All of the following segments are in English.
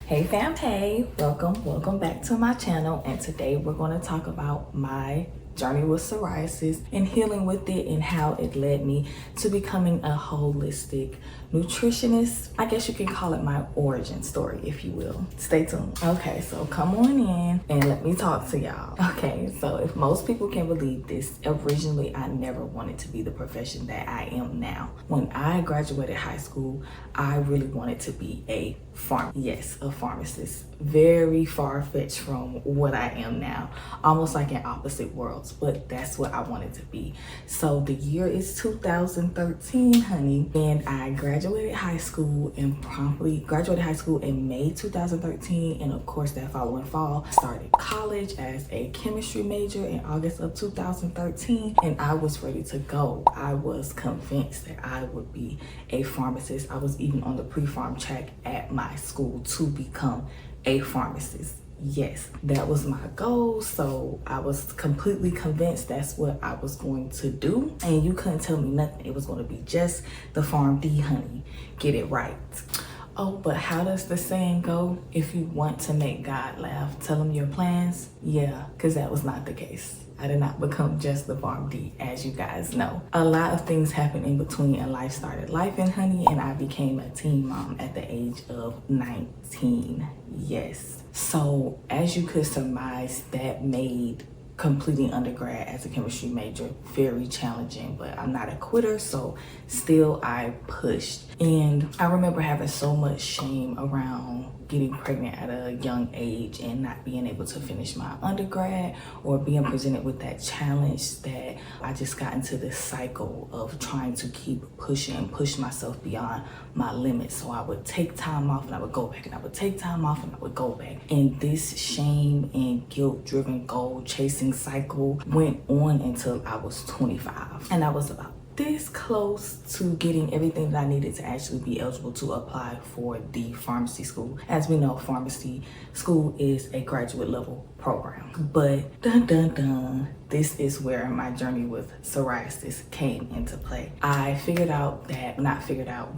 Hey fam, hey, welcome back to my channel. And today we're going to talk about my journey with psoriasis and healing with it and how it led me to becoming a holistic nutritionist. I guess you can call it my origin story, if you will. Stay tuned. Okay, so come on in and let me talk to y'all. Okay, so if most people can believe this, originally I never wanted to be the profession that I am now. When I graduated high school, I really wanted to be a pharmacist. Very far-fetched from what I am now, almost like in opposite worlds, but that's what I wanted to be. So the year is 2013, honey, and I graduated high school in May 2013, and of course that following fall I started college as a chemistry major in August of 2013, and I was ready to go. I was convinced that I would be a pharmacist. I was even on the pre-pharm track at my school to become a pharmacist. Yes, that was my goal. So I was completely convinced that's what I was going to do. And you couldn't tell me nothing. It was going to be just the PharmD, honey. Get it right. Oh, but how does the saying go? If you want to make God laugh, tell him your plans. Yeah, because that was not the case. I did not become just the PharmD, as you guys know. A lot of things happened in between, and life started life in, honey, and I became a teen mom at the age of 19. Yes. So as you could surmise, that made completing undergrad as a chemistry major very challenging, but I'm not a quitter, so still I pushed. And I remember having so much shame around getting pregnant at a young age and not being able to finish my undergrad or being presented with that challenge that I just got into this cycle of trying to keep pushing and push myself beyond my limits. So I would take time off and I would go back, and I would take time off and I would go back. And this shame and guilt driven goal chasing cycle went on until I was 25, and I was about this close to getting everything that I needed to actually be eligible to apply for the pharmacy school. As we know, pharmacy school is a graduate level program. But this is where my journey with psoriasis came into play. I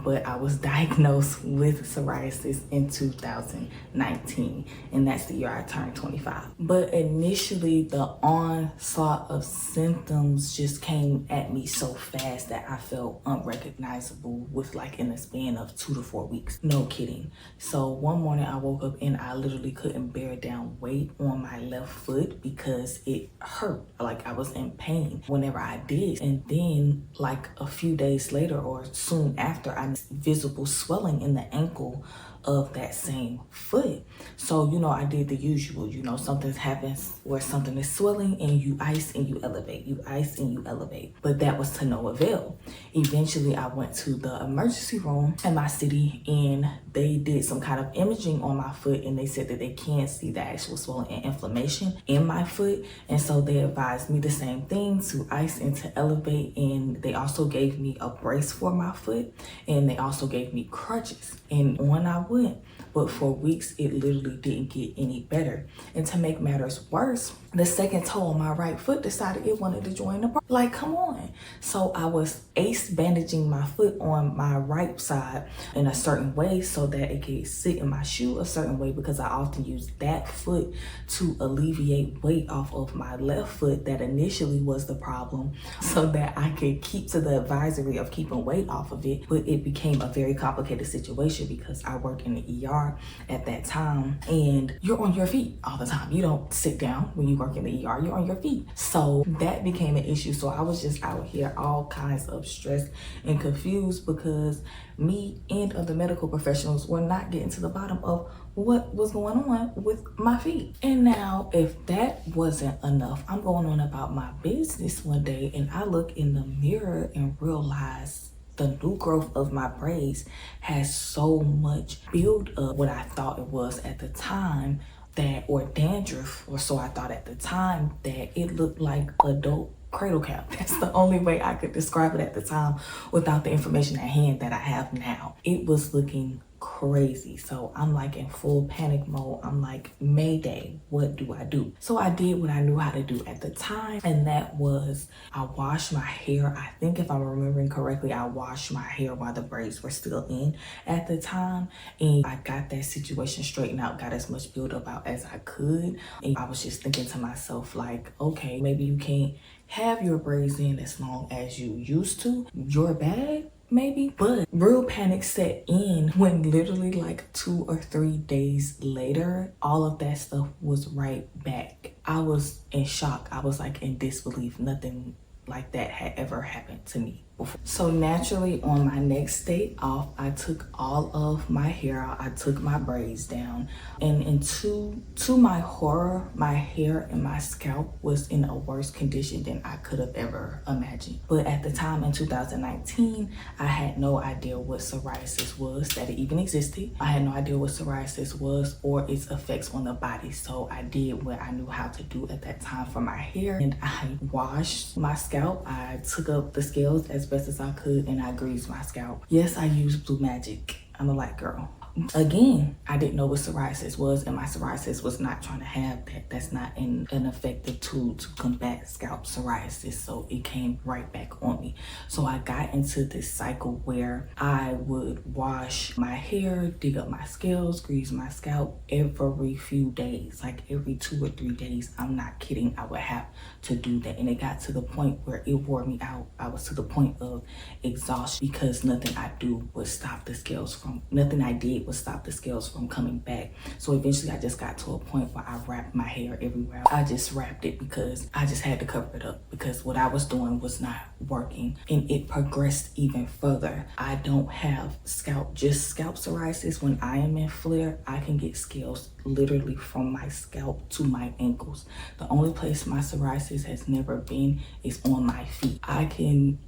but I was diagnosed with psoriasis in 2019, and that's the year I turned 25. But initially the onslaught of symptoms just came at me so fast that I felt unrecognizable in the span of 2 to 4 weeks. No kidding. So one morning I woke up and I literally couldn't bear down weight on my left foot because it hurt. Like I was in pain whenever I did. And then like a few days later or soon after, I had visible swelling in the ankle of that same foot. So, I did the usual, something happens where something is swelling and you ice and you elevate, but that was to no avail. Eventually I went to the emergency room in my city and they did some kind of imaging on my foot, and they said that they can't see the actual swelling and inflammation in my foot. And so they advised me the same thing, to ice and to elevate. And they also gave me a brace for my foot, and they also gave me crutches. And on I went. But for weeks, it literally didn't get any better. And to make matters worse, the second toe on my right foot decided it wanted to join the party. Like, come on. So I was ace bandaging my foot on my right side in a certain way so that it could sit in my shoe a certain way, because I often use that foot to alleviate weight off of my left foot that initially was the problem, so that I could keep to the advisory of keeping weight off of it. But it became a very complicated situation because I work in the ER at that time, and you're on your feet all the time. You don't sit down when you work in the ER, you're on your feet. So that became an issue. So I was just out here all kinds of stressed and confused because me and other medical professionals were not getting to the bottom of what was going on with my feet. And now, if that wasn't enough, I'm going on about my business one day and I look in the mirror and realize the new growth of my braids has so much build up, what I thought it was at the time, or dandruff, or so I thought at the time, that it looked like adult cradle cap. That's the only way I could describe it at the time without the information at hand that I have now. It was looking crazy. So I'm like in full panic mode. I'm like, Mayday, what do I do? So I did what I knew how to do at the time, and that was I washed my hair. I think if I'm remembering correctly, I washed my hair while the braids were still in at the time, and I got that situation straightened out, got as much buildup out as I could. And I was just thinking to myself, like, okay, maybe you can't have your braids in as long as you used to. You're bad, maybe. But real panic set in when literally like 2 or 3 days later, all of that stuff was right back. I was in shock. I was like in disbelief. Nothing like that had ever happened to me before. So naturally, on my next day off, I took all of my hair out. I took my braids down, and to my horror, my hair and my scalp was in a worse condition than I could have ever imagined. But at the time in 2019, I had no idea what psoriasis was, that it even existed. I had no idea what psoriasis was or its effects on the body. So I did what I knew how to do at that time for my hair, and I washed my scalp. I took up the scales as best as I could, and I greased my scalp. Yes, I used Blue Magic. I'm a light girl. Again, I didn't know what psoriasis was, and my psoriasis was not trying to have that. That's not an effective tool to combat scalp psoriasis, so it came right back on me. So I got into this cycle where I would wash my hair, dig up my scales, grease my scalp every few days, like every 2 or 3 days. I'm not kidding. I would have to do that, and it got to the point where it wore me out. I was to the point of exhaustion because nothing I do would stop the scales from, nothing I did would stop the scales from coming back. So eventually I just got to a point where I wrapped my hair everywhere. I just wrapped it because I just had to cover it up, because what I was doing was not working, and it progressed even further. I don't have just scalp psoriasis. When I am in flare, I can get scales literally from my scalp to my ankles. The only place my psoriasis has never been is on my feet.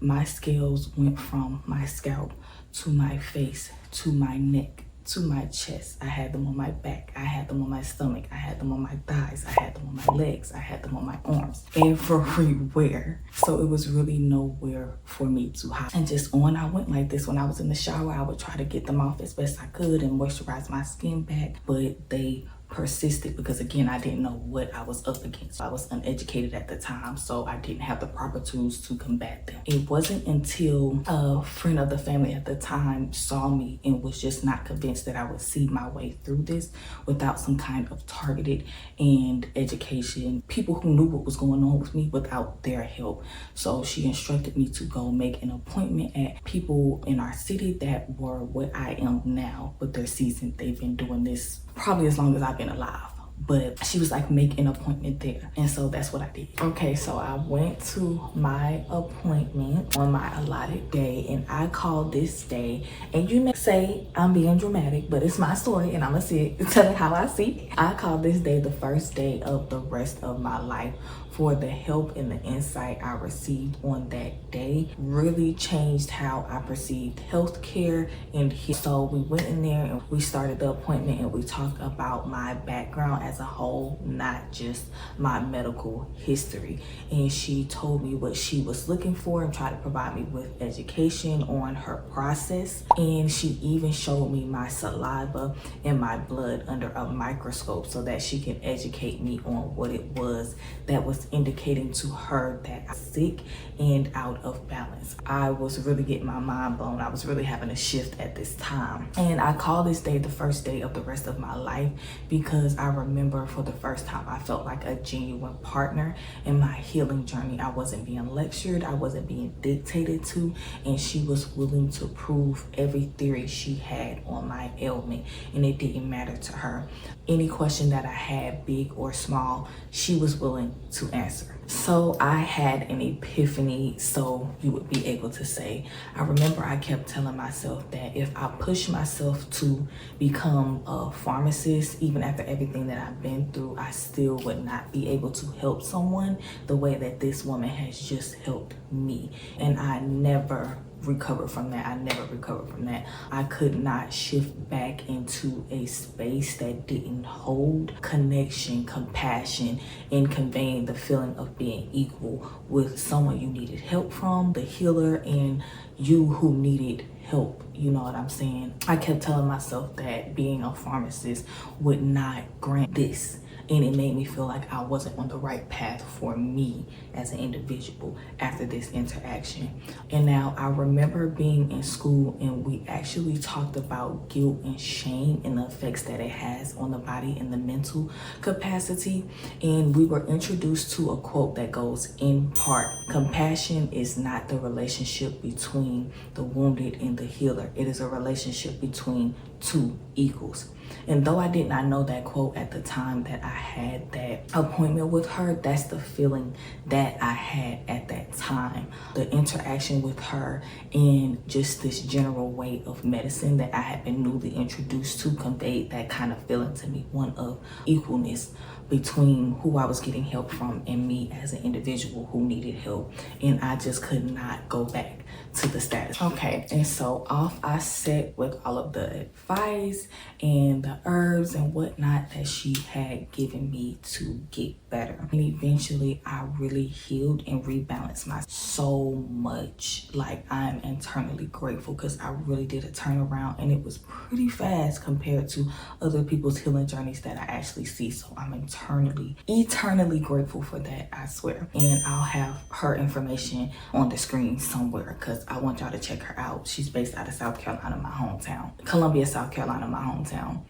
My scales went from my scalp to my face, to my neck, to my chest. I had them on my back. I had them on my stomach. I had them on my thighs. I had them on my legs. I had them on my arms. Everywhere. So it was really nowhere for me to hide. And just on I went like this. When I was in the shower, I would try to get them off as best I could and moisturize my skin back, but they persisted because, again, I didn't know what I was up against. I was uneducated at the time, so I didn't have the proper tools to combat them. It wasn't until a friend of the family at the time saw me and was just not convinced that I would see my way through this without some kind of targeted and education, people who knew what was going on with me without their help. So she instructed me to go make an appointment at people in our city that were what I am now, but they're seasoned. They've been doing this probably as long as I've been alive. But she was like, make an appointment there. And so that's what I did. Okay, so I went to my appointment on my allotted day, and I called this day, and you may say I'm being dramatic, but it's my story and I'm gonna tell it how I see it. I called this day the first day of the rest of my life, for the help and the insight I received on that day really changed how I perceived healthcare and health. So we went in there and we started the appointment, and we talked about my background as a whole, not just my medical history. And she told me what she was looking for and tried to provide me with education on her process. And she even showed me my saliva and my blood under a microscope so that she can educate me on what it was that was indicating to her that I'm sick and out of balance. I was really getting my mind blown. I was really having a shift at this time. And I call this day the first day of the rest of my life because I remember for the first time I felt like a genuine partner in my healing journey. I wasn't being lectured, I wasn't being dictated to, and she was willing to prove every theory she had on my ailment, and it didn't matter to her. Any question that I had, big or small, she was willing to answer. So I had an epiphany, so you would be able to say. I remember I kept telling myself that if I push myself to become a pharmacist, even after everything that I've been through, I still would not be able to help someone the way that this woman has just helped me. And I never recover from that. I never recovered from that. I could not shift back into a space that didn't hold connection, compassion, and conveying the feeling of being equal with someone you needed help from, the healer, and you who needed help. You know what I'm saying? I kept telling myself that being a pharmacist would not grant this. And it made me feel like I wasn't on the right path for me as an individual after this interaction. And now I remember being in school and we actually talked about guilt and shame and the effects that it has on the body and the mental capacity. And we were introduced to a quote that goes, in part, compassion is not the relationship between the wounded and the healer. It is a relationship between two equals. And though I did not know that quote at the time that I had that appointment with her, that's the feeling that I had at that time. The interaction with her and just this general way of medicine that I had been newly introduced to conveyed that kind of feeling to me, one of equalness between who I was getting help from and me as an individual who needed help. And I just could not go back to the status. Okay, and so off I set with all of the advice and the herbs and whatnot that she had given me to get better. And eventually I really healed and rebalanced myself so much. Like, I'm internally grateful because I really did a turnaround and it was pretty fast compared to other people's healing journeys that I actually see. So I'm eternally grateful for that, I swear. And I'll have her information on the screen somewhere because I want y'all to check her out. She's based out of South Carolina, my hometown. Columbia, South Carolina, my hometown.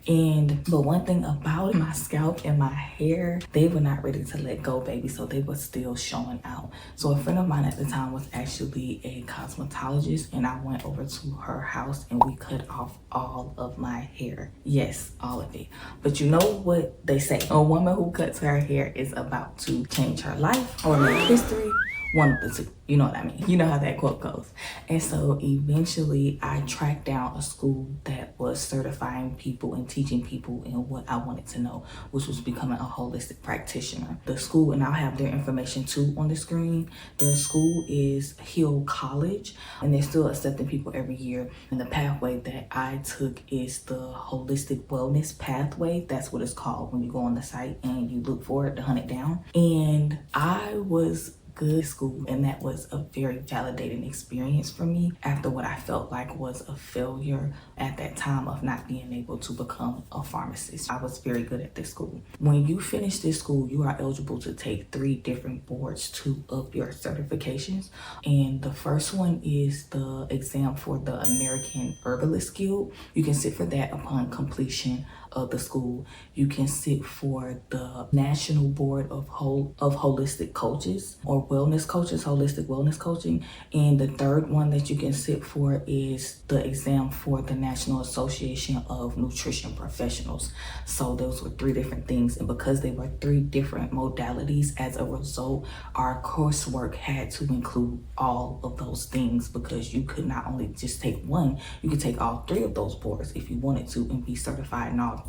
But one thing about my scalp and my hair, they were not ready to let go, baby. So they were still showing out. So a friend of mine at the time was actually a cosmetologist, and I went over to her house and we cut off all of my hair. Yes, all of it. But you know what they say, a woman who cuts her hair is about to change her life or make history. One of the two. You know what I mean? You know how that quote goes. And so eventually I tracked down a school that was certifying people and teaching people in what I wanted to know, which was becoming a holistic practitioner. The school, and I'll have their information too on the screen. The school is Hill College, and they're still accepting people every year. And the pathway that I took is the holistic wellness pathway. That's what it's called when you go on the site and you look for it to hunt it down. And I was good school, and that was a very validating experience for me after what I felt like was a failure at that time of not being able to become a pharmacist. I was very good at this school. When you finish this school, you are eligible to take 3 different boards to up your certifications, and the first one is the exam for the American Herbalist Guild. You can sit for that upon completion of the school. You can sit for the National Board of Holistic Coaches or Wellness Coaches, Holistic Wellness Coaching. And the third one that you can sit for is the exam for the National Association of Nutrition Professionals. So those were 3 different things. And because they were 3 different modalities, as a result, our coursework had to include all of those things, because you could not only just take one, you could take all 3 of those boards if you wanted to and be certified in all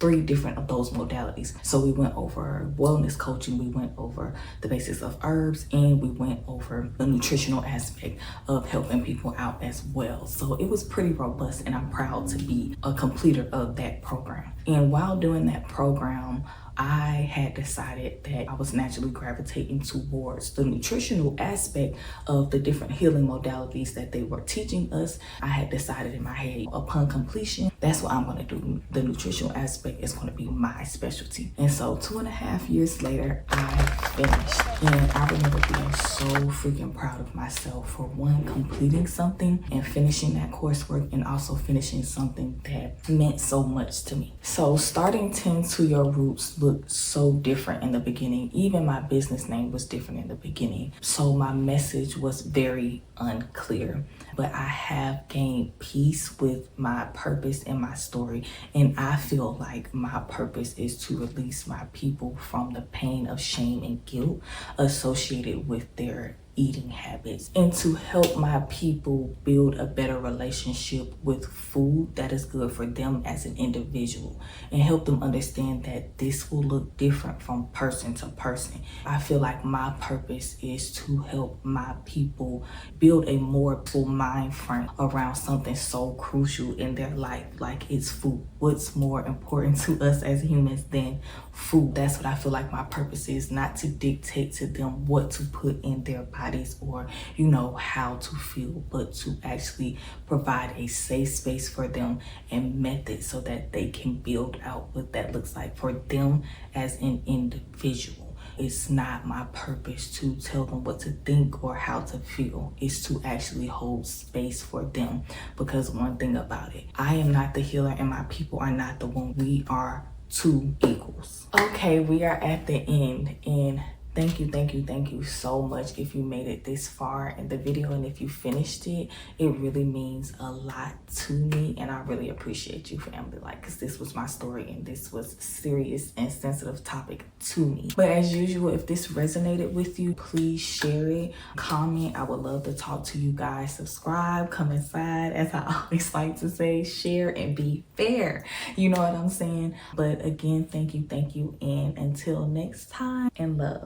3 different of those modalities. So we went over wellness coaching, we went over the basics of herbs, and we went over the nutritional aspect of helping people out as well. So it was pretty robust, and I'm proud to be a completer of that program. And while doing that program, I had decided that I was naturally gravitating towards the nutritional aspect of the different healing modalities that they were teaching us. I had decided in my head, upon completion, that's what I'm going to do. The nutritional aspect is going to be my specialty. And so 2.5 years later, I finished. And I remember being so freaking proud of myself for, one, completing something and finishing that coursework, and also finishing something that meant so much to me. So starting Tend to Your Roots looked so different in the beginning. Even my business name was different in the beginning. So my message was very unclear, but I have gained peace with my purpose and my story. And I feel like my purpose is to release my people from the pain of shame and guilt associated with their eating habits, and to help my people build a better relationship with food that is good for them as an individual, and help them understand that this will look different from person to person. I feel like my purpose is to help my people build a more full mind frame around something so crucial in their life, like it's food. What's more important to us as humans than food? That's what I feel like my purpose is, not to dictate to them what to put in their bodies or, you know, how to feel, but to actually provide a safe space for them and methods so that they can build out what that looks like for them as an individual. It's not my purpose to tell them what to think or how to feel. It's to actually hold space for them. Because one thing about it, I am not the healer and my people are not the one. We are two equals. Okay, we are at the end, and thank you so much if you made it this far in the video, and if you finished it, it really means a lot to me, and I really appreciate you, family, like, because this was my story and this was a serious and sensitive topic to me. But as usual, if this resonated with you, please share it, comment. I would love to talk to you guys. Subscribe, come inside, as I always like to say, share and be fair, you know what I'm saying? But again, thank you, and until next time, and love.